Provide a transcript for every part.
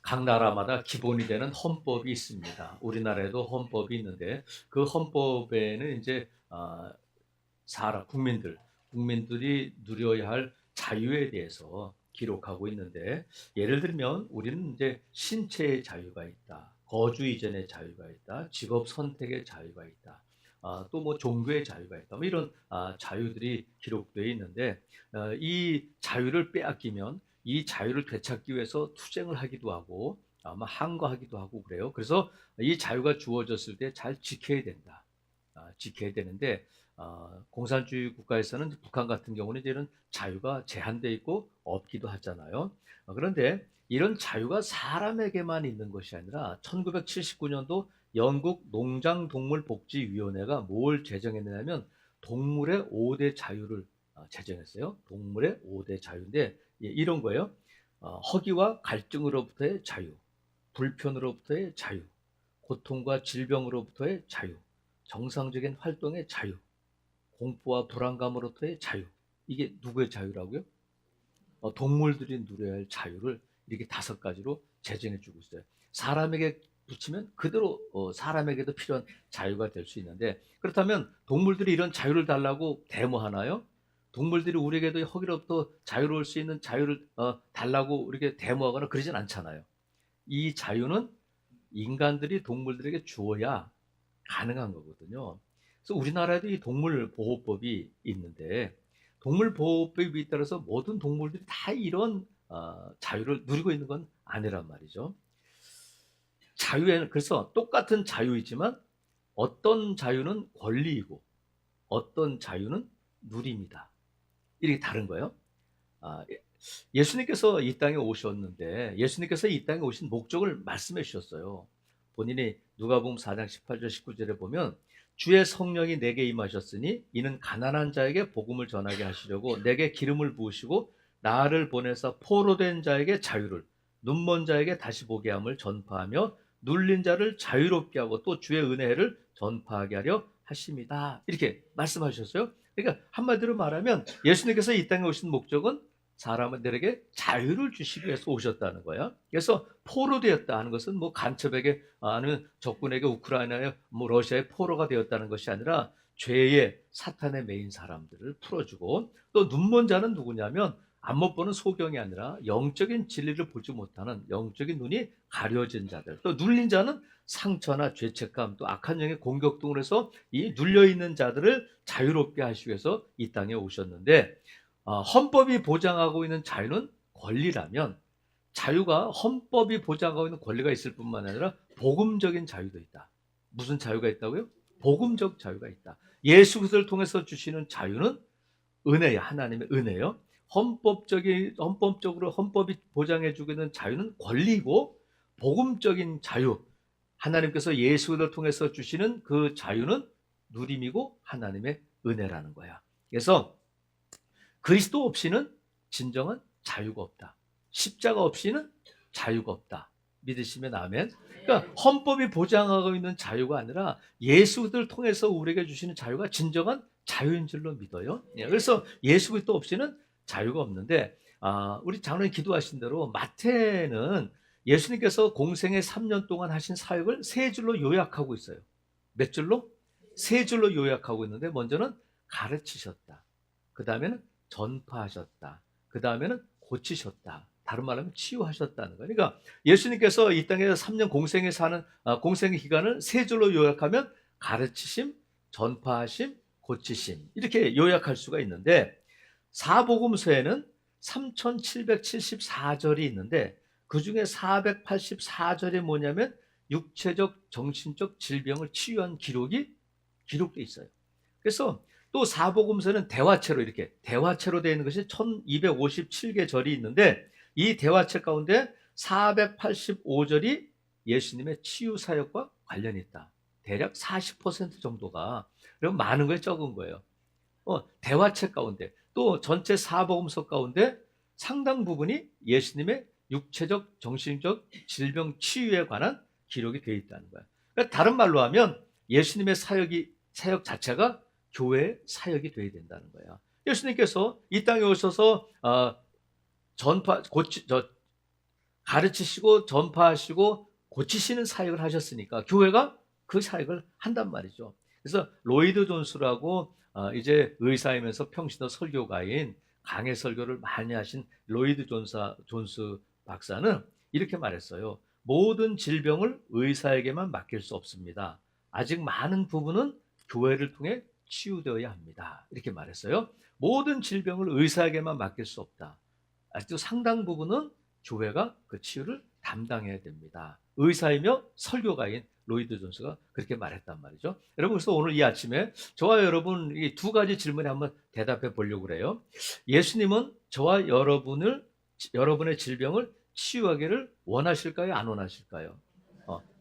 각 나라마다 기본이 되는 헌법이 있습니다. 우리나라에도 헌법이 있는데 그 헌법에는 이제 국민들이 누려야 할 자유에 대해서 기록하고 있는데 예를 들면 우리는 이제 신체의 자유가 있다. 거주 이전의 자유가 있다. 직업 선택의 자유가 있다. 또 뭐 종교의 자유가 있다. 뭐 이런 자유들이 기록되어 있는데 이 자유를 빼앗기면 이 자유를 되찾기 위해서 투쟁을 하기도 하고 아마 항거하기도 하고 그래요. 그래서 이 자유가 주어졌을 때 잘 지켜야 된다. 지켜야 되는데 공산주의 국가에서는 북한 같은 경우는 이런 자유가 제한되어 있고 없기도 하잖아요. 그런데 이런 자유가 사람에게만 있는 것이 아니라 1979년도 영국 농장동물복지위원회가 뭘 제정했느냐면 동물의 5대 자유를 제정했어요. 동물의 5대 자유인데 이런 거예요. 허기와 갈증으로부터의 자유, 불편으로부터의 자유, 고통과 질병으로부터의 자유, 정상적인 활동의 자유, 공포와 불안감으로부터의 자유. 이게 누구의 자유라고요? 동물들이 누려야 할 자유를 이렇게 5가지로 제정해 주고 있어요. 사람에게 붙이면 그대로 사람에게도 필요한 자유가 될 수 있는데 그렇다면 동물들이 이런 자유를 달라고 데모하나요? 동물들이 우리에게도 허기로부터 자유로울 수 있는 자유를 달라고 이렇게 데모하거나 그러진 않잖아요. 이 자유는 인간들이 동물들에게 주어야 가능한 거거든요. 그래서 우리나라에도 이 동물보호법이 있는데 동물보호법에 따라서 모든 동물들이 다 이런 자유를 누리고 있는 건 아니란 말이죠. 자유에는 그래서 똑같은 자유이지만 어떤 자유는 권리이고 어떤 자유는 누림이다. 이렇게 다른 거예요. 예수님께서 이 땅에 오셨는데 예수님께서 이 땅에 오신 목적을 말씀해 주셨어요. 본인이 누가복음 4장 18절 19절에 보면 주의 성령이 내게 임하셨으니 이는 가난한 자에게 복음을 전하게 하시려고 내게 기름을 부으시고 나를 보내서 포로된 자에게 자유를 눈먼 자에게 다시 보게 함을 전파하며 눌린 자를 자유롭게 하고 또 주의 은혜를 전파하게 하려 하십니다. 이렇게 말씀하셨어요. 그러니까 한마디로 말하면 예수님께서 이 땅에 오신 목적은 사람들에게 자유를 주시기 위해서 오셨다는 거야. 그래서 포로되었다 하는 것은 뭐 간첩에게 아니면 적군에게 우크라이나에 뭐 러시아에 포로가 되었다는 것이 아니라 죄의 사탄에 매인 사람들을 풀어주고 또 눈먼 자는 누구냐면 안 못 보는 소경이 아니라 영적인 진리를 보지 못하는 영적인 눈이 가려진 자들 또 눌린 자는 상처나 죄책감 또 악한 영의 공격 등으로 해서 이 눌려있는 자들을 자유롭게 하시기 위해서 이 땅에 오셨는데 헌법이 보장하고 있는 자유는 권리라면 자유가 헌법이 보장하고 있는 권리가 있을 뿐만 아니라 복음적인 자유도 있다. 무슨 자유가 있다고요? 복음적 자유가 있다. 예수 그리스도를 통해서 주시는 자유는 은혜야. 하나님의 은혜요. 헌법적으로 헌법이 보장해주고 있는 자유는 권리고 복음적인 자유 하나님께서 예수 그리스도를 통해서 주시는 그 자유는 누림이고 하나님의 은혜라는 거야. 그래서 그리스도 없이는 진정한 자유가 없다. 십자가 없이는 자유가 없다. 믿으시면 아멘. 그러니까 헌법이 보장하고 있는 자유가 아니라 예수를 통해서 우리에게 주시는 자유가 진정한 자유인 줄로 믿어요. 그래서 예수 그리스도 없이는 자유가 없는데 우리 장로님 기도하신 대로 마태는 예수님께서 공생의 3년 동안 하신 사역을 3줄로 요약하고 있어요. 몇 줄로? 3줄로 요약하고 있는데 먼저는 가르치셨다. 그 다음에는 전파하셨다. 그 다음에는 고치셨다. 다른 말하면 치유하셨다는 거예요. 그러니까 예수님께서 이 땅에서 3년 공생의 기간을 3줄로 요약하면 가르치심, 전파하심, 고치심 이렇게 요약할 수가 있는데 사복음서에는 3774절이 있는데 그중에 484절이 뭐냐면 육체적, 정신적 질병을 치유한 기록돼 있어요. 그래서 또 사복음서는 대화체로 되어 있는 것이 1257개 절이 있는데 이 대화체 가운데 485절이 예수님의 치유 사역과 관련이 있다. 대략 40% 정도가. 그럼 많은 거에 적은 거예요. 대화책 가운데 또 전체 사복음서 가운데 상당 부분이 예수님의 육체적, 정신적 질병 치유에 관한 기록이 되어 있다는 거야. 그러니까 다른 말로 하면 예수님의 사역 자체가 교회의 사역이 되어야 된다는 거야. 예수님께서 이 땅에 오셔서 가르치시고 전파하시고 고치시는 사역을 하셨으니까 교회가 그 사역을 한단 말이죠. 그래서 로이드 존스라고 이제 의사이면서 평신도 설교가인 강해 설교를 많이 하신 로이드 존스 박사는 이렇게 말했어요. 모든 질병을 의사에게만 맡길 수 없습니다. 아직 많은 부분은 교회를 통해 치유되어야 합니다. 이렇게 말했어요. 모든 질병을 의사에게만 맡길 수 없다. 아직도 상당 부분은 교회가 그 치유를 담당해야 됩니다. 의사이며 설교가인 로이드 존스가 그렇게 말했단 말이죠. 여러분, 그래서 오늘 이 아침에 저와 여러분 이 두 가지 질문에 한번 대답해 보려고 그래요. 예수님은 저와 여러분의 질병을 치유하기를 원하실까요? 안 원하실까요?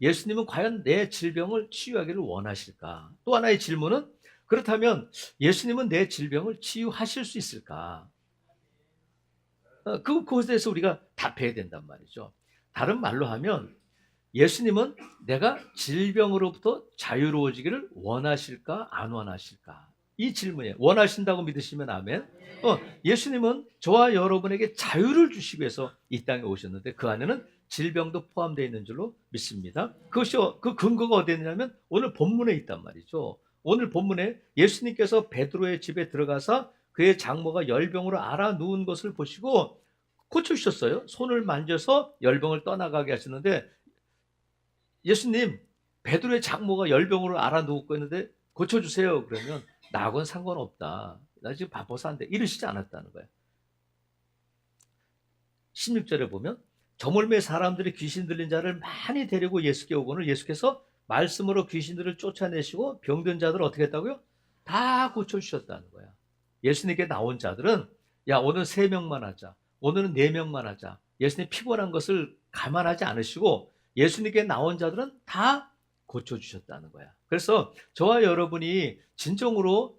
예수님은 과연 내 질병을 치유하기를 원하실까? 또 하나의 질문은 그렇다면 예수님은 내 질병을 치유하실 수 있을까? 그것에 대해서 우리가 답해야 된단 말이죠. 다른 말로 하면 예수님은 내가 질병으로부터 자유로워지기를 원하실까 안 원하실까? 이 질문이에요. 원하신다고 믿으시면 아멘. 예수님은 저와 여러분에게 자유를 주시기 위해서 이 땅에 오셨는데 그 안에는 질병도 포함되어 있는 줄로 믿습니다. 그 근거가 어디에 있냐면 오늘 본문에 있단 말이죠. 오늘 본문에 예수님께서 베드로의 집에 들어가서 그의 장모가 열병으로 앓아 누운 것을 보시고 고쳐주셨어요. 손을 만져서 열병을 떠나가게 하시는데 예수님, 베드로의 장모가 열병으로 앓아 누웠고 있는데 고쳐주세요. 그러면 나하고는 상관없다. 나 지금 바빠서 안 돼. 이러시지 않았다는 거예요. 16절에 보면 저물매 사람들이 귀신 들린 자를 많이 데리고 예수께 오고는 예수께서 말씀으로 귀신들을 쫓아내시고 병든 자들을 어떻게 했다고요? 다 고쳐주셨다는 거야. 예수님께 나온 자들은 야, 오늘 3명만 하자. 오늘은 4명만 하자. 예수님 피곤한 것을 감안하지 않으시고 예수님께 나온 자들은 다 고쳐주셨다는 거야. 그래서 저와 여러분이 진정으로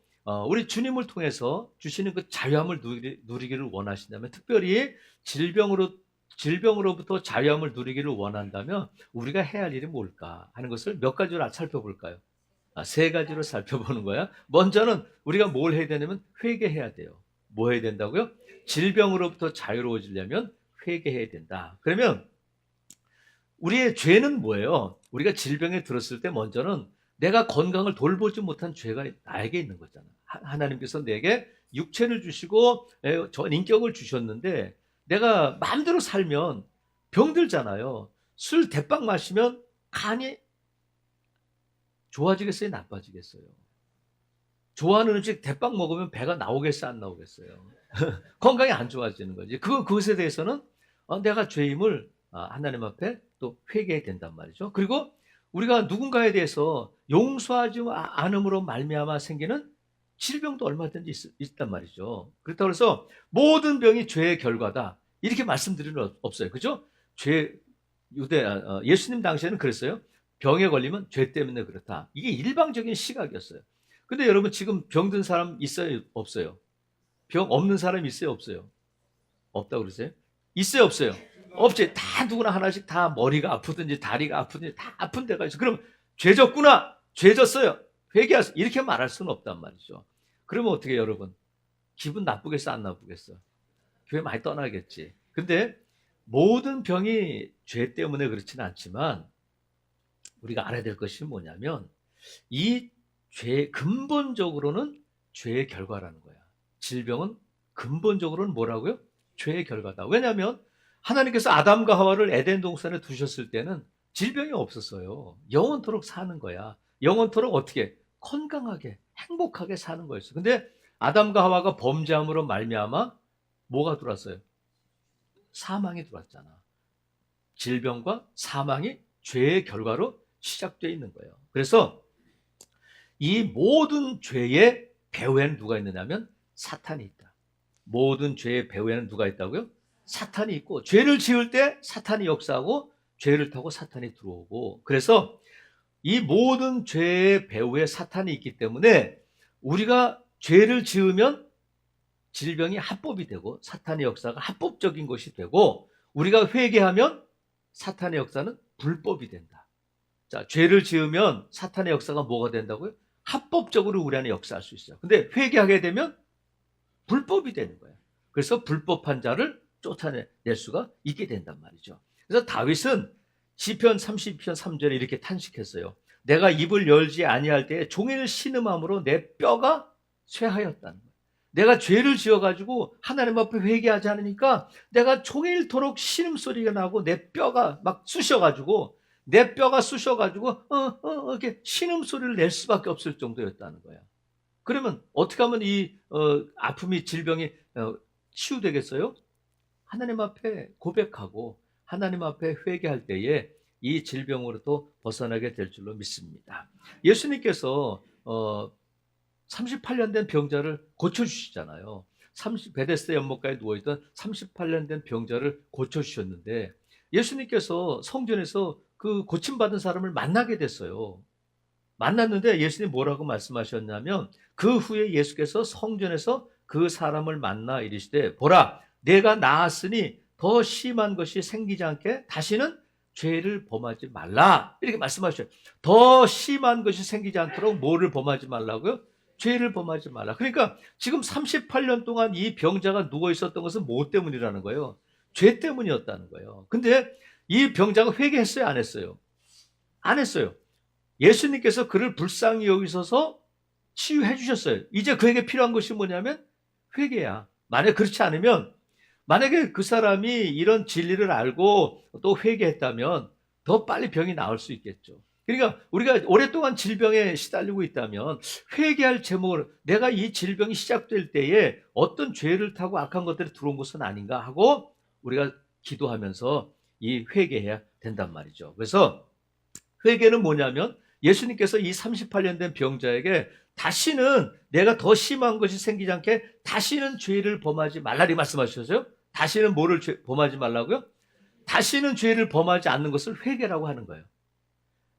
우리 주님을 통해서 주시는 그 자유함을 누리기를 원하신다면, 특별히 질병으로부터 자유함을 누리기를 원한다면 우리가 해야 할 일이 뭘까 하는 것을 몇 가지로 살펴볼까요? 3가지로 살펴보는 거야. 먼저는 우리가 뭘 해야 되냐면 회개해야 돼요. 뭐 해야 된다고요? 질병으로부터 자유로워지려면 회개해야 된다. 그러면 우리의 죄는 뭐예요? 우리가 질병에 들었을 때 먼저는 내가 건강을 돌보지 못한 죄가 나에게 있는 거잖아. 하나님께서 내게 육체를 주시고 전 인격을 주셨는데 내가 마음대로 살면 병들잖아요. 술 대빵 마시면 간이 좋아지겠어요? 나빠지겠어요? 좋아하는 음식 대빵 먹으면 배가 나오겠어요? 안 나오겠어요? 건강이 안 좋아지는 거지. 그것에 대해서는 내가 죄임을 하나님 앞에 또 회개해야 된단 말이죠. 그리고 우리가 누군가에 대해서 용서하지 않음으로 말미암아 생기는 질병도 얼마든지 있단 말이죠. 그렇다고 해서 모든 병이 죄의 결과다 이렇게 말씀드리는 없어요. 그죠? 예수님 당시에는 그랬어요. 병에 걸리면 죄 때문에 그렇다. 이게 일방적인 시각이었어요. 근데 여러분 지금 병든 사람 있어요? 없어요? 병 없는 사람 있어요? 없어요? 없다고 그러세요? 있어요? 없어요? 없지. 다 누구나 하나씩 다 머리가 아프든지 다리가 아프든지 다 아픈 데가 있어. 그럼 죄졌구나. 죄졌어요. 회개하세요. 이렇게 말할 수는 없단 말이죠. 그러면 어떻게 여러분? 기분 나쁘겠어? 안 나쁘겠어? 교회 많이 떠나겠지. 근데 모든 병이 죄 때문에 그렇지는 않지만 우리가 알아야 될 것이 뭐냐면 이 죄 근본적으로는 죄의 결과라는 거야. 질병은 근본적으로는 뭐라고요? 죄의 결과다. 왜냐하면 하나님께서 아담과 하와를 에덴 동산에 두셨을 때는 질병이 없었어요. 영원토록 사는 거야. 영원토록 어떻게? 건강하게, 행복하게 사는 거였어요. 근데 아담과 하와가 범죄함으로 말미암아 뭐가 들어왔어요? 사망이 들어왔잖아. 질병과 사망이 죄의 결과로 시작되어 있는 거예요. 그래서 이 모든 죄의 배후에는 누가 있느냐면 사탄이 있다. 모든 죄의 배후에는 누가 있다고요? 사탄이 있고, 죄를 지을 때 사탄이 역사하고 죄를 타고 사탄이 들어오고, 그래서 이 모든 죄의 배후에 사탄이 있기 때문에 우리가 죄를 지으면 질병이 합법이 되고 사탄의 역사가 합법적인 것이 되고, 우리가 회개하면 사탄의 역사는 불법이 된다. 자, 죄를 지으면 사탄의 역사가 뭐가 된다고요? 합법적으로 우리 안에 역사할 수 있어요. 근데 회개하게 되면 불법이 되는 거예요. 그래서 불법한 자를 쫓아낼 수가 있게 된단 말이죠. 그래서 다윗은 시편 32편 3절에 이렇게 탄식했어요. 내가 입을 열지 아니할 때에 종일 신음함으로 내 뼈가 쇠하였다는 거예요. 내가 죄를 지어가지고 하나님 앞에 회개하지 않으니까 내가 종일토록 신음소리가 나고 내 뼈가 막 쑤셔가지고 이렇게 신음소리를 낼 수밖에 없을 정도였다는 거야. 그러면 어떻게 하면 이 아픔이 질병이 치유되겠어요? 하나님 앞에 고백하고 하나님 앞에 회개할 때에 이 질병으로도 벗어나게 될 줄로 믿습니다. 예수님께서 38년 된 병자를 고쳐주시잖아요. 베데스다 연못가에 누워있던 38년 된 병자를 고쳐주셨는데 예수님께서 성전에서 그 고침받은 사람을 만나게 됐어요. 만났는데 예수님 뭐라고 말씀하셨냐면 그 후에 예수께서 성전에서 그 사람을 만나 이르시되 보라 내가 나았으니 더 심한 것이 생기지 않게 다시는 죄를 범하지 말라 이렇게 말씀하셨어요. 더 심한 것이 생기지 않도록 뭐를 범하지 말라고요? 죄를 범하지 말라. 그러니까 지금 38년 동안 이 병자가 누워 있었던 것은 뭐 때문이라는 거예요? 죄 때문이었다는 거예요. 근데 이 병자가 회개했어요? 안 했어요? 안 했어요. 예수님께서 그를 불쌍히 여기셔서 치유해 주셨어요. 이제 그에게 필요한 것이 뭐냐면 회개야. 만약 그렇지 않으면 만약에 그 사람이 이런 진리를 알고 또 회개했다면 더 빨리 병이 나을 수 있겠죠. 그러니까 우리가 오랫동안 질병에 시달리고 있다면 회개할 제목을 내가 이 질병이 시작될 때에 어떤 죄를 타고 악한 것들이 들어온 것은 아닌가 하고 우리가 기도하면서 이 회개해야 된단 말이죠. 그래서 회개는 뭐냐면 예수님께서 이 38년 된 병자에게 다시는 내가 더 심한 것이 생기지 않게 다시는 죄를 범하지 말라 이 말씀하셨어요. 다시는 뭐를 범하지 말라고요? 다시는 죄를 범하지 않는 것을 회개라고 하는 거예요.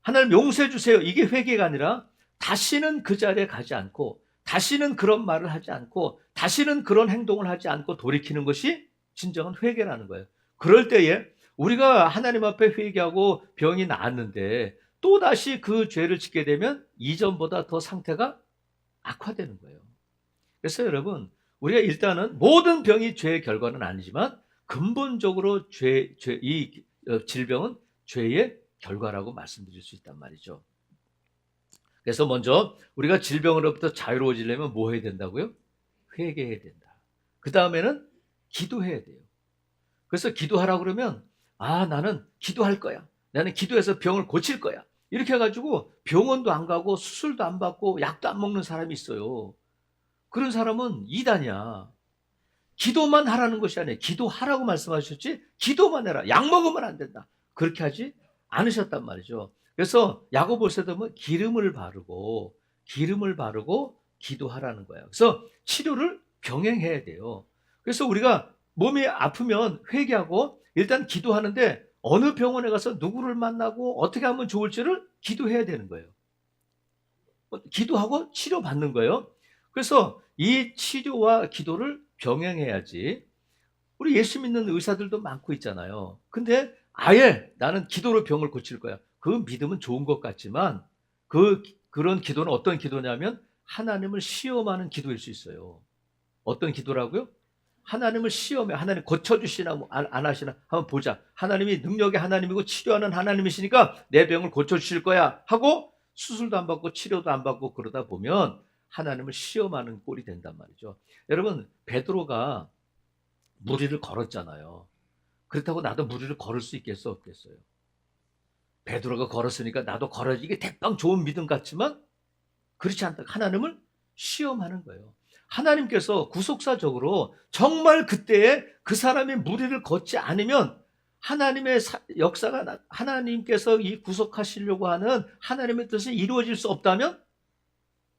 하나님 용서해 주세요. 이게 회개가 아니라 다시는 그 자리에 가지 않고 다시는 그런 말을 하지 않고 다시는 그런 행동을 하지 않고 돌이키는 것이 진정한 회개라는 거예요. 그럴 때에 우리가 하나님 앞에 회개하고 병이 나았는데 또다시 그 죄를 짓게 되면 이전보다 더 상태가 악화되는 거예요. 그래서 여러분 우리가 일단은 모든 병이 죄의 결과는 아니지만 근본적으로 이 질병은 죄의 결과라고 말씀드릴 수 있단 말이죠. 그래서 먼저 우리가 질병으로부터 자유로워지려면 뭐 해야 된다고요? 회개해야 된다. 그 다음에는 기도해야 돼요. 그래서 기도하라고 그러면 나는 기도할 거야. 나는 기도해서 병을 고칠 거야. 이렇게 해가지고 병원도 안 가고 수술도 안 받고 약도 안 먹는 사람이 있어요. 그런 사람은 이단이야. 기도만 하라는 것이 아니에요. 기도하라고 말씀하셨지 기도만 해라. 약 먹으면 안 된다. 그렇게 하지 않으셨단 말이죠. 그래서 야고보서도 보면 기름을 바르고 기도하라는 거예요. 그래서 치료를 병행해야 돼요. 그래서 우리가 몸이 아프면 회개하고 일단 기도하는데 어느 병원에 가서 누구를 만나고 어떻게 하면 좋을지를 기도해야 되는 거예요. 기도하고 치료받는 거예요. 그래서 이 치료와 기도를 병행해야지. 우리 예수 믿는 의사들도 많고 있잖아요. 근데 아예 나는 기도로 병을 고칠 거야. 그 믿음은 좋은 것 같지만 그런 기도는 어떤 기도냐면 하나님을 시험하는 기도일 수 있어요. 어떤 기도라고요? 하나님을 시험해. 하나님 고쳐주시나 안 하시나 한번 보자. 하나님이 능력의 하나님이고 치료하는 하나님이시니까 내 병을 고쳐주실 거야 하고 수술도 안 받고 치료도 안 받고 그러다 보면 하나님을 시험하는 꼴이 된단 말이죠. 여러분 베드로가 무리를 걸었잖아요. 그렇다고 나도 무리를 걸을 수 있겠어 없겠어요? 베드로가 걸었으니까 나도 걸어야지. 이게 대빵 좋은 믿음 같지만 그렇지 않다. 하나님을 시험하는 거예요. 하나님께서 구속사적으로 정말 그때에 그 사람이 무리를 걷지 않으면 하나님의 역사가 하나님께서 이 구속하시려고 하는 하나님의 뜻이 이루어질 수 없다면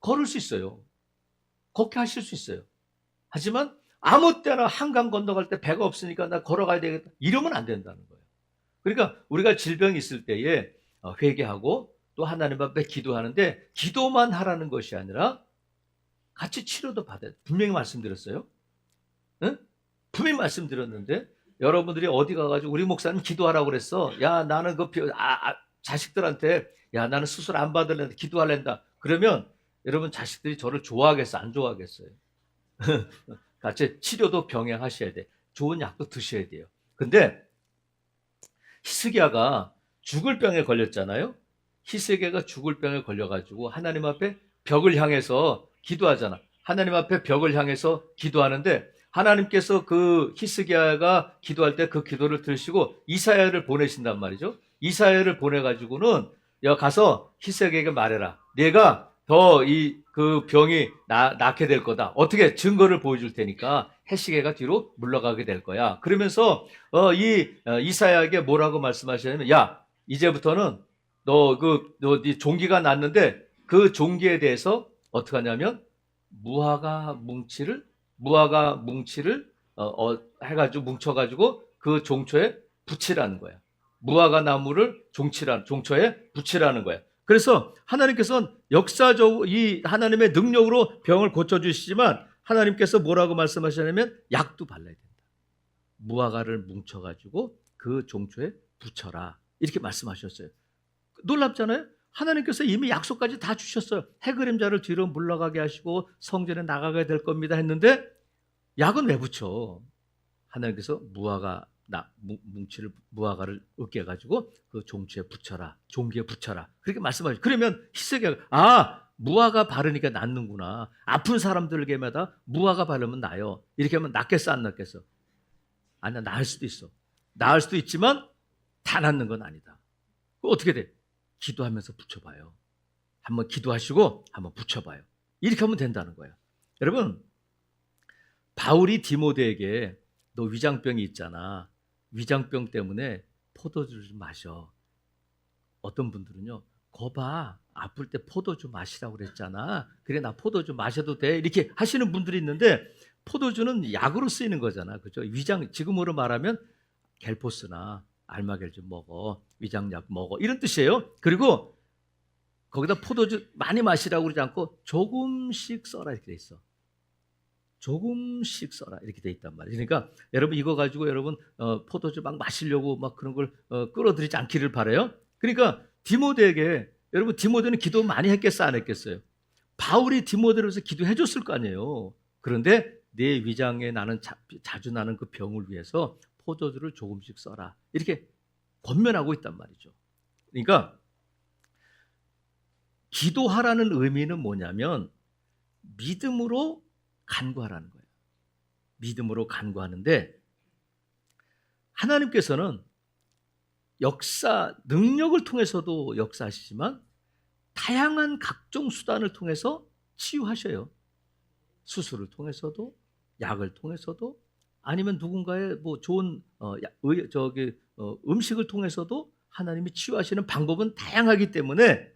걸을 수 있어요. 걷게 하실 수 있어요. 하지만 아무 때나 한강 건너갈 때 배가 없으니까 나 걸어가야 되겠다. 이러면 안 된다는 거예요. 그러니까 우리가 질병이 있을 때에 회개하고 또 하나님 앞에 기도하는데 기도만 하라는 것이 아니라 같이 치료도 받아야 돼. 분명히 말씀드렸어요. 응? 분명히 말씀드렸는데 여러분들이 어디 가가지고 우리 목사님 기도하라고 그랬어. 야 나는 자식들한테 야 나는 수술 안 받을랜다 기도할랜다. 그러면 여러분 자식들이 저를 좋아하겠어 안 좋아하겠어요? 같이 치료도 병행하셔야 돼. 좋은 약도 드셔야 돼요. 근데 히스기야가 죽을 병에 걸렸잖아요. 히스기야가 죽을 병에 걸려가지고 하나님 앞에 벽을 향해서 기도하잖아. 하나님 앞에 벽을 향해서 기도하는데 하나님께서 그 히스기야가 기도할 때 그 기도를 들으시고 이사야를 보내신단 말이죠. 이사야를 보내가지고는 야 가서 히스기야에게 말해라. 내가 더 그 병이 낫게 될 거다. 어떻게 증거를 보여줄 테니까 히스기야가 뒤로 물러가게 될 거야. 그러면서 이사야에게 뭐라고 말씀하시냐면 야 이제부터는 네 종기가 났는데 그 종기에 대해서 어떻게 하냐면 무화과 뭉치를 해가지고 뭉쳐가지고 그 종초에 붙이라는 거야. 무화과 나무를 종초에 붙이라는 거야. 그래서 하나님께서는 역사적으로 이 하나님의 능력으로 병을 고쳐주시지만 하나님께서 뭐라고 말씀하시냐면 약도 발라야 된다. 무화과를 뭉쳐가지고 그 종초에 붙여라. 이렇게 말씀하셨어요. 놀랍잖아요. 하나님께서 이미 약속까지 다 주셨어요. 해그림자를 뒤로 물러가게 하시고 성전에 나가게 될 겁니다 했는데 약은 왜 붙여? 하나님께서 무화과를 으깨 가지고 그 종기에 붙여라. 그렇게 말씀하시죠. 그러면 히스기야가 무화과 바르니까 낫는구나. 아픈 사람들에게마다 무화과 바르면 나요. 이렇게 하면 낫겠어 안 낫겠어? 아니야, 나을 수도 있어. 나을 수도 있지만 다 낫는 건 아니다. 어떻게 돼? 기도하면서 붙여봐요. 한번 기도하시고 한번 붙여봐요. 이렇게 하면 된다는 거예요. 여러분, 바울이 디모데에게 너 위장병이 있잖아. 위장병 때문에 포도주를 좀 마셔. 어떤 분들은요. 거봐, 아플 때 포도주 마시라고 그랬잖아. 그래, 나 포도주 마셔도 돼. 이렇게 하시는 분들이 있는데 포도주는 약으로 쓰이는 거잖아. 그죠? 지금으로 말하면 갤포스나 알마겔 좀 먹어. 위장약 먹어. 이런 뜻이에요. 그리고 거기다 포도주 많이 마시라고 그러지 않고 조금씩 써라 이렇게 돼 있어. 조금씩 써라 이렇게 돼 있단 말이에요. 그러니까 여러분 이거 가지고 여러분 포도주 막 마시려고 막 그런 걸 끌어들이지 않기를 바라요. 그러니까 디모데에게 여러분 디모데는 기도 많이 했겠어 안 했겠어요? 바울이 디모데로서 기도해 줬을 거 아니에요. 그런데 내 위장에 나는 자주 나는 그 병을 위해서 포도주를 조금씩 써라. 이렇게 권면하고 있단 말이죠. 그러니까 기도하라는 의미는 뭐냐면 믿음으로 간구하라는 거예요. 믿음으로 간구하는데 하나님께서는 능력을 통해서도 역사하시지만 다양한 각종 수단을 통해서 치유하셔요. 수술을 통해서도 약을 통해서도 아니면 누군가의 뭐 좋은 음식을 통해서도 하나님이 치유하시는 방법은 다양하기 때문에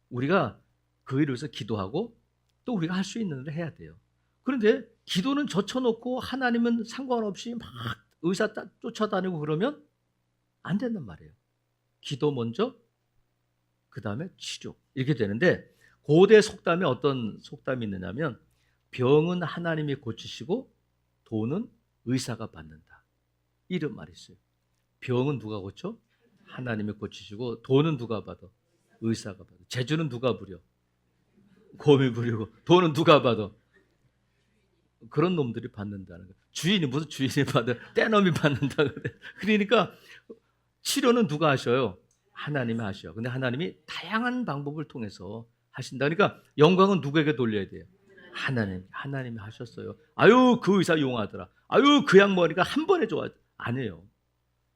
우리가 그 일을 위해서 기도하고 또 우리가 할 수 있는 일을 해야 돼요. 그런데 기도는 젖혀놓고 하나님은 상관없이 막 의사 쫓아다니고 그러면 안 된단 말이에요. 기도 먼저 그 다음에 치료 이렇게 되는데 고대 속담에 어떤 속담이 있느냐면 병은 하나님이 고치시고 돈은 의사가 받는다. 이런 말이 있어요. 병은 누가 고쳐? 하나님이 고치시고 돈은 누가 받아? 의사가 받아. 재주는 누가 부려? 곰이 부리고 돈은 누가 받아? 그런 놈들이 받는다는 거예요. 주인이 무슨 주인이 받아? 떼놈이 받는다 그래. 그러니까 치료는 누가 하셔요? 하나님이 하셔요. 근데 하나님이 다양한 방법을 통해서 하신다. 그러니까 영광은 누구에게 돌려야 돼요? 하나님이 하셨어요. 아유 그 의사 용하더라. 아유 그 약 머리가 한 번에 좋아. 아니에요.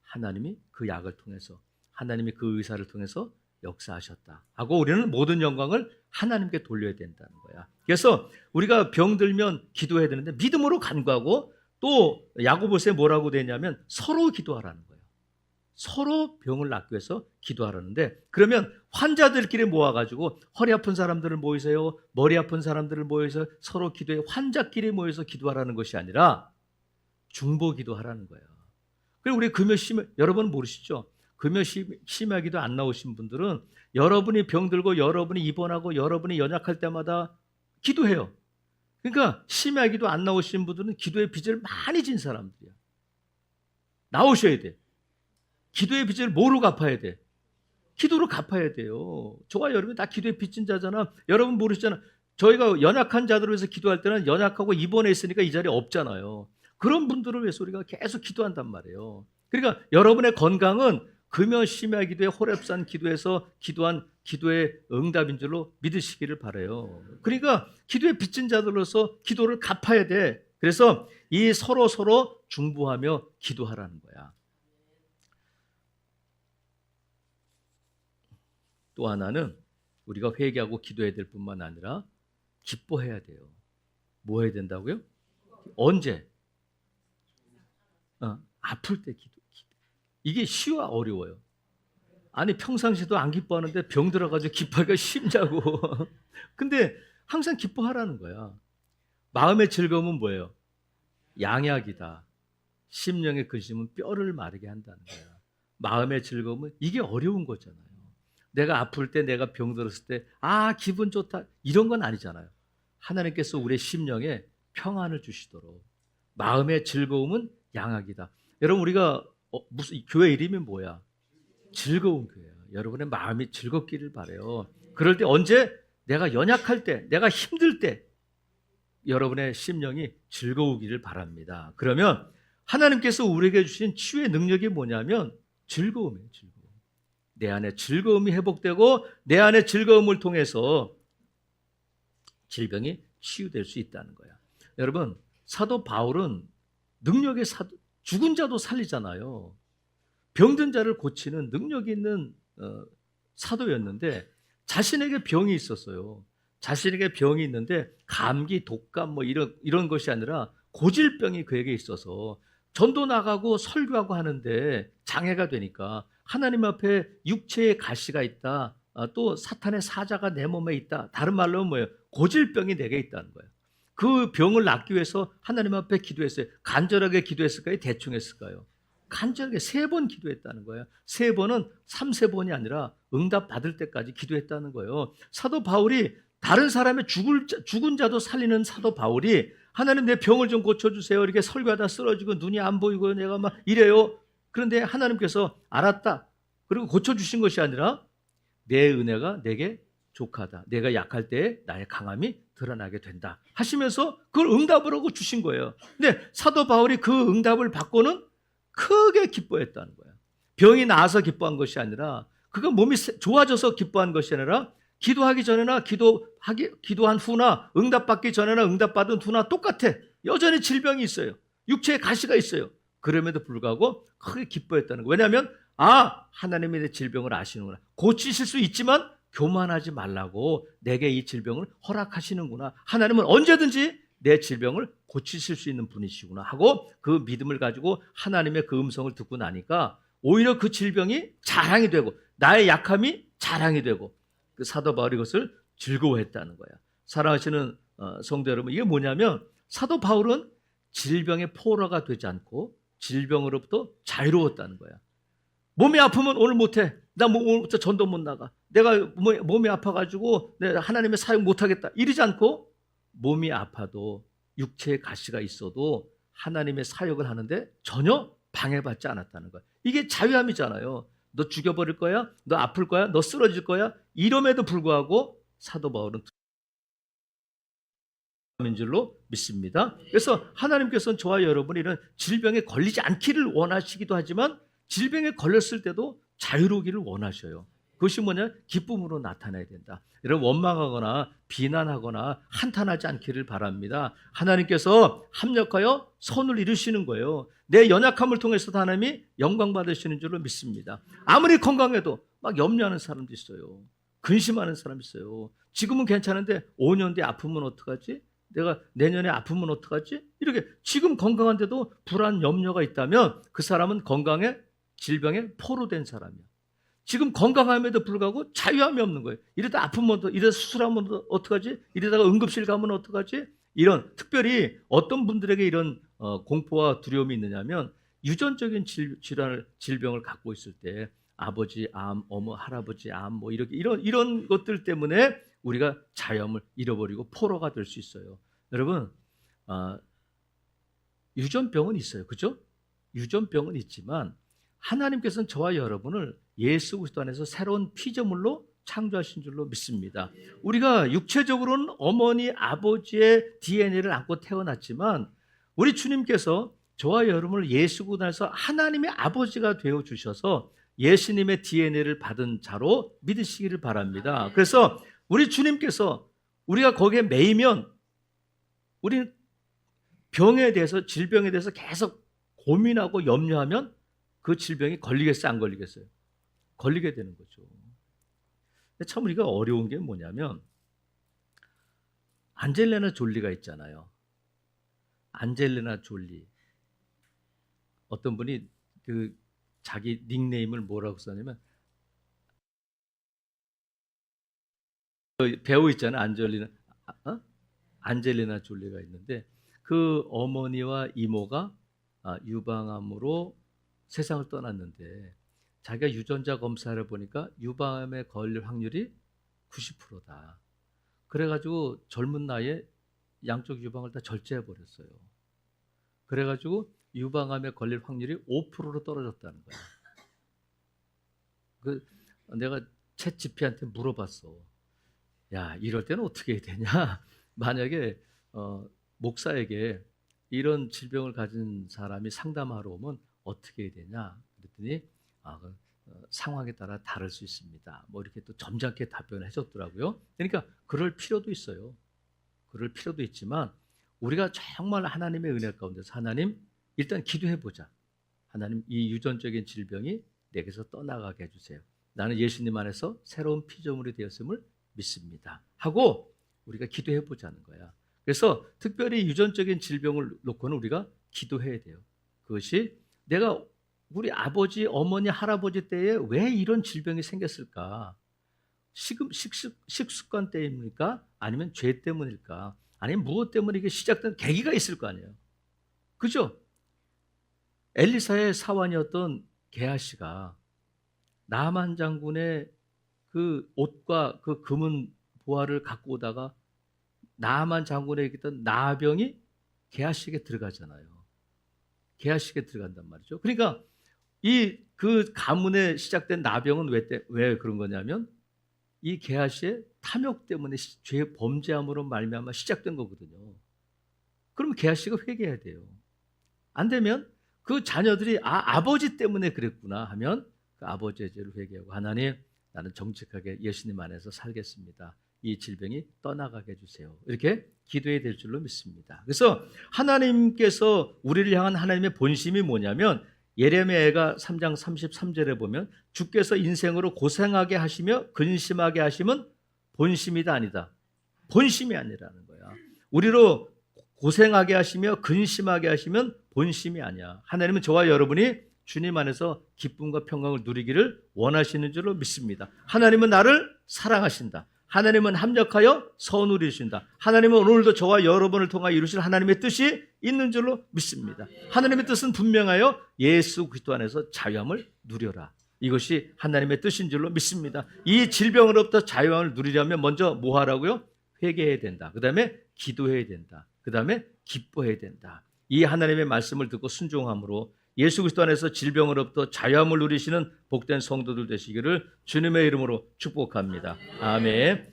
하나님이 그 약을 통해서 하나님이 그 의사를 통해서 역사하셨다 하고 우리는 모든 영광을 하나님께 돌려야 된다는 거야. 그래서 우리가 병들면 기도해야 되는데 믿음으로 간구하고 또 야고보서에 뭐라고 되냐면 서로 기도하라는 거예요. 서로 병을 낫기 위해서 기도하라는데 그러면 환자들끼리 모아가지고 허리 아픈 사람들을 모이세요. 머리 아픈 사람들을 모여서 서로 기도해. 환자끼리 모여서 기도하라는 것이 아니라 중보 기도하라는 거예요. 그리고 우리 여러분 모르시죠? 금요 심야기도 안 나오신 분들은 여러분이 병들고 여러분이 입원하고 여러분이 연약할 때마다 기도해요. 그러니까 심야기도 안 나오신 분들은 기도의 빚을 많이 진 사람들이야. 나오셔야 돼. 기도의 빚을 뭐로 갚아야 돼? 기도로 갚아야 돼요. 저와 여러분이 다 기도의 빚진 자잖아. 여러분 모르시잖아. 저희가 연약한 자들을 위해서 기도할 때는 연약하고 입원해 있으니까 이 자리에 없잖아요. 그런 분들을 위해서 우리가 계속 기도한단 말이에요. 그러니까 여러분의 건강은 금요 심야 기도에 호렙산 기도에서 기도한 기도의 응답인 줄로 믿으시기를 바라요. 그러니까 기도에 빚진 자들로서 기도를 갚아야 돼. 그래서 이 서로 중보하며 기도하라는 거야. 또 하나는 우리가 회개하고 기도해야 될 뿐만 아니라 기뻐해야 돼요. 뭐 해야 된다고요? 언제? 아플 때 기도. 이게 쉬워 어려워요? 아니 평상시도 안 기뻐하는데 병 들어가지고 기뻐하기가 쉽냐고. 근데 항상 기뻐하라는 거야. 마음의 즐거움은 뭐예요? 양약이다. 심령의 근심은 뼈를 마르게 한다는 거야. 마음의 즐거움은 이게 어려운 거잖아요. 내가 아플 때, 내가 병 들었을 때 기분 좋다 이런 건 아니잖아요. 하나님께서 우리의 심령에 평안을 주시도록 마음의 즐거움은 양약이다. 여러분 우리가 무슨 교회 이름이 뭐야? 즐거운 교회야. 여러분의 마음이 즐겁기를 바라요. 그럴 때 언제? 내가 연약할 때, 내가 힘들 때 여러분의 심령이 즐거우기를 바랍니다. 그러면 하나님께서 우리에게 주신 치유의 능력이 뭐냐면 즐거움이에요. 즐거움. 내 안에 즐거움이 회복되고 내 안에 즐거움을 통해서 질병이 치유될 수 있다는 거야. 여러분 사도 바울은 능력의 사도, 죽은 자도 살리잖아요. 병든 자를 고치는 능력 있는 사도였는데 자신에게 병이 있었어요. 자신에게 병이 있는데 감기, 독감 뭐 이런 것이 아니라 고질병이 그에게 있어서 전도 나가고 설교하고 하는데 장애가 되니까 하나님 앞에 육체의 가시가 있다. 또 사탄의 사자가 내 몸에 있다. 다른 말로 뭐예요? 고질병이 내게 있다는 거예요. 그 병을 낫기 위해서 하나님 앞에 기도했어요. 간절하게 기도했을까요? 대충 했을까요? 간절하게 3번 기도했다는 거예요. 3번은 3세번이 아니라 응답 받을 때까지 기도했다는 거예요. 사도 바울이 다른 사람의 죽은 자도 살리는 사도 바울이 하나님 내 병을 좀 고쳐주세요. 이렇게 설교하다 쓰러지고 눈이 안 보이고 내가 막 이래요. 그런데 하나님께서 알았다. 그리고 고쳐주신 것이 아니라 내 은혜가 내게 족하다. 내가 약할 때에 나의 강함이 드러나게 된다. 하시면서 그걸 응답을 하고 주신 거예요. 근데 사도 바울이 그 응답을 받고는 크게 기뻐했다는 거예요. 병이 나아서 기뻐한 것이 아니라 그가 몸이 좋아져서 기뻐한 것이 아니라 기도하기 전에나 기도한 후나 응답받기 전에나 응답받은 후나 똑같아. 여전히 질병이 있어요. 육체에 가시가 있어요. 그럼에도 불구하고 크게 기뻐했다는 거예요. 왜냐하면 하나님이 내 질병을 아시는구나. 고치실 수 있지만 교만하지 말라고 내게 이 질병을 허락하시는구나. 하나님은 언제든지 내 질병을 고치실 수 있는 분이시구나 하고 그 믿음을 가지고 하나님의 그 음성을 듣고 나니까 오히려 그 질병이 자랑이 되고 나의 약함이 자랑이 되고 그 사도 바울이 그것을 즐거워했다는 거야. 사랑하시는 성도 여러분, 이게 뭐냐면 사도 바울은 질병의 포로가 되지 않고 질병으로부터 자유로웠다는 거야. 몸이 아프면 오늘 못해. 나 오늘부터 전도 못 나가. 내가 몸이 아파가지고 내가 하나님의 사역 못하겠다. 이러지 않고 몸이 아파도 육체에 가시가 있어도 하나님의 사역을 하는데 전혀 방해받지 않았다는 거야. 이게 자유함이잖아요. 너 죽여버릴 거야? 너 아플 거야? 너 쓰러질 거야? 이럼에도 불구하고 사도 바울은 인 줄로 믿습니다. 그래서 하나님께서는 저와 여러분이 이런 질병에 걸리지 않기를 원하시기도 하지만 질병에 걸렸을 때도 자유로우기를 원하셔요. 그것이 뭐냐? 기쁨으로 나타나야 된다. 여러분 원망하거나 비난하거나 한탄하지 않기를 바랍니다. 하나님께서 합력하여 선을 이루시는 거예요. 내 연약함을 통해서도 하나님이 영광 받으시는 줄로 믿습니다. 아무리 건강해도 막 염려하는 사람도 있어요. 근심하는 사람이 있어요. 지금은 괜찮은데 5년 뒤에 아프면 어떡하지? 내가 내년에 아프면 어떡하지? 이렇게 지금 건강한데도 불안, 염려가 있다면 그 사람은 질병에 포로된 사람이야. 지금 건강함에도 불구하고 자유함이 없는 거예요. 이러다 아프면 이러다 수술하면 어떡하지? 이러다가 응급실 가면 어떡하지? 이런 특별히 어떤 분들에게 이런 공포와 두려움이 있느냐면 유전적인 질병을 갖고 있을 때 아버지 암, 어머 할아버지 암 뭐 이런 것들 때문에 우리가 자유함을 잃어버리고 포로가 될 수 있어요. 여러분 유전병은 있어요. 그죠? 유전병은 있지만 하나님께서는 저와 여러분을 예수 그리스도 안에서 새로운 피조물로 창조하신 줄로 믿습니다. 우리가 육체적으로는 어머니, 아버지의 DNA를 안고 태어났지만 우리 주님께서 저와 여러분을 예수 그리스도 안에서 하나님의 아버지가 되어 주셔서 예수님의 DNA를 받은 자로 믿으시기를 바랍니다. 그래서 우리 주님께서 우리가 거기에 매이면 우리는 병에 대해서, 질병에 대해서 계속 고민하고 염려하면 그 질병이 걸리겠어요, 안 걸리겠어요? 걸리게 되는 거죠. 근데 참 우리가 어려운 게 뭐냐면, 안젤리나 졸리가 있잖아요. 안젤리나 졸리. 어떤 분이 그 자기 닉네임을 뭐라고 썼냐면, 배우 있잖아요, 안젤리나 졸리가 있는데, 그 어머니와 이모가 유방암으로 세상을 떠났는데, 자기가 유전자 검사를 보니까 유방암에 걸릴 확률이 90%다. 그래가지고 젊은 나이에 양쪽 유방을 다 절제해 버렸어요. 그래가지고 유방암에 걸릴 확률이 5%로 떨어졌다는 거야. 내가 챗GPT한테 물어봤어. 야, 이럴 때는 어떻게 해야 되냐? 만약에 목사에게 이런 질병을 가진 사람이 상담하러 오면 어떻게 해야 되냐? 그랬더니 상황에 따라 다를 수 있습니다. 뭐 이렇게 또 점잖게 답변을 해줬더라고요. 그러니까 그럴 필요도 있어요. 그럴 필요도 있지만 우리가 정말 하나님의 은혜 가운데서 하나님 일단 기도해 보자. 하나님, 이 유전적인 질병이 내게서 떠나가게 해주세요. 나는 예수님 안에서 새로운 피조물이 되었음을 믿습니다. 하고 우리가 기도해 보자는 거야. 그래서 특별히 유전적인 질병을 놓고는 우리가 기도해야 돼요. 그것이 내가 우리 아버지, 어머니, 할아버지 때에 왜 이런 질병이 생겼을까? 식습관 때문일까? 아니면 죄 때문일까? 아니면 무엇 때문에 이게 시작된 계기가 있을 거 아니에요. 그죠? 엘리사의 사환이었던 게하시가 나만 장군의 그 옷과 그 금은 보화를 갖고 오다가 나만 장군에게 있던 나병이 게하시에게 들어가잖아요. 게하시에게 들어간단 말이죠. 그러니까 그 가문에 시작된 나병은 왜 그런 거냐면 이 게하시의 탐욕 때문에 죄 범죄함으로 말미암아 시작된 거거든요. 그럼 게하시가 회개해야 돼요. 안 되면 그 자녀들이 아버지 때문에 그랬구나 하면 그 아버지의 죄를 회개하고 하나님, 나는 정직하게 예수님 안에서 살겠습니다. 이 질병이 떠나가게 해주세요. 이렇게 기도해야 될 줄로 믿습니다. 그래서 하나님께서 우리를 향한 하나님의 본심이 뭐냐면 예레미야가 3장 33절에 보면 주께서 인생으로 고생하게 하시며 근심하게 하심은 본심이다 아니다. 본심이 아니라는 거야. 우리로 고생하게 하시며 근심하게 하시면 본심이 아니야. 하나님은 저와 여러분이 주님 안에서 기쁨과 평강을 누리기를 원하시는 줄로 믿습니다. 하나님은 나를 사랑하신다. 하나님은 합력하여 선을 이루신다. 하나님은 오늘도 저와 여러분을 통하여 이루실 하나님의 뜻이 있는 줄로 믿습니다. 하나님의 뜻은 분명하여 예수 그리스도 안에서 자유함을 누려라. 이것이 하나님의 뜻인 줄로 믿습니다. 이 질병으로부터 자유함을 누리려면 먼저 뭐 하라고요? 회개해야 된다. 그 다음에 기도해야 된다. 그 다음에 기뻐해야 된다. 이 하나님의 말씀을 듣고 순종함으로 예수 그리스도 안에서 질병으로부터 자유함을 누리시는 복된 성도들 되시기를 주님의 이름으로 축복합니다. 아멘.